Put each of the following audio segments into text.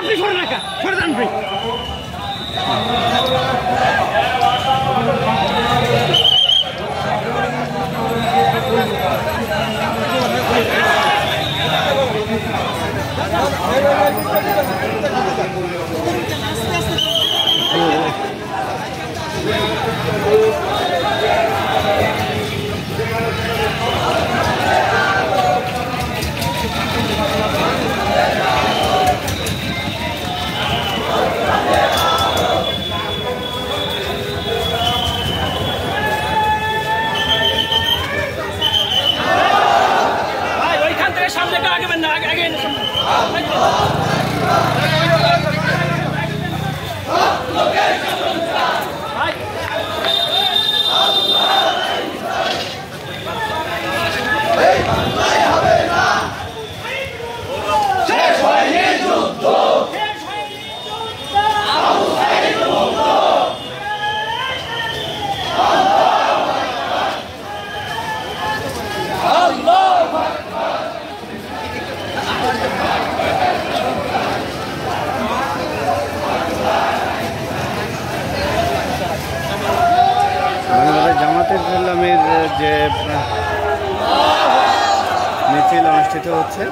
আপনি সরে রাখা সরে যান ভাই। জামাতে ইসলামের যে মিছিল অনুষ্ঠিত হচ্ছে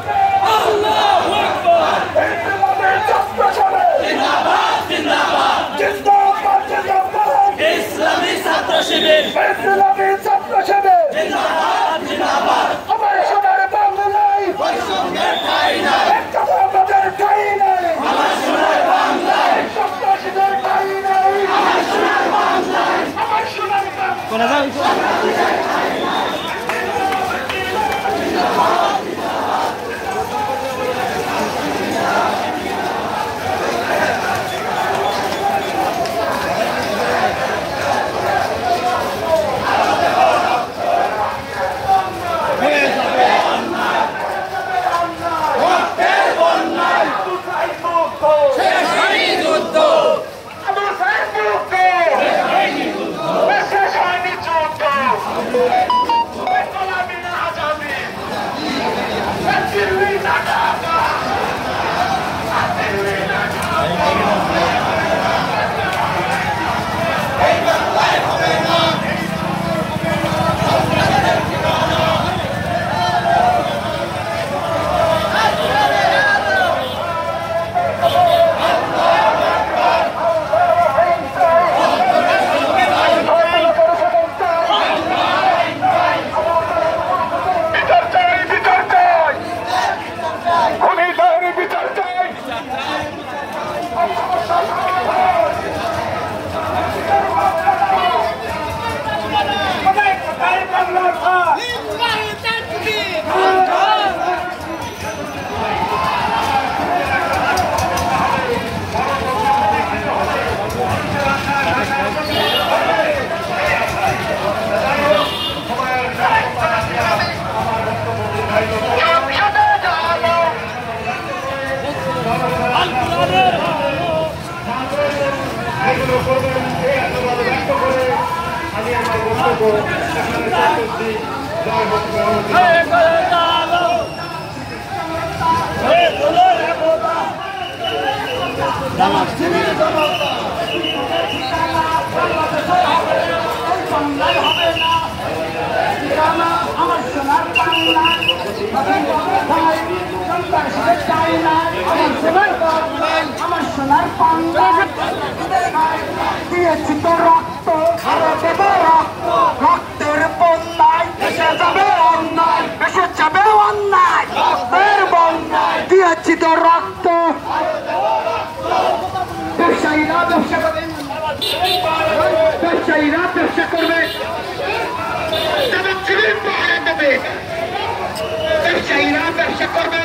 ইসলামী ছাত্র শিবির আমার সোনার বাংলায় বৈষম্যের ঠাঁই নাই, আমাদের ঠাঁই নাই, আমার সোনার বাংলায় সন্ত্রাসীদের ঠাঁই নাই, আমার সোনার বাংলায়, আমার সোনার বাংলায়। আমার সোনার পান্ডা দিয়েছি তো রক্ত, আরো দেব রক্ত, রক্তের বন্যায় এসে যাবে অন্যায়, এসে যাবে অন্যায়, রক্তের বন্যায় দিয়েছি তো রক্ত। ব্যবসায়ীরা ব্যবসা করবে, ব্যবসায়ীরা ব্যবসা করবে, ব্যবসায়ীরা ব্যবসা করবে,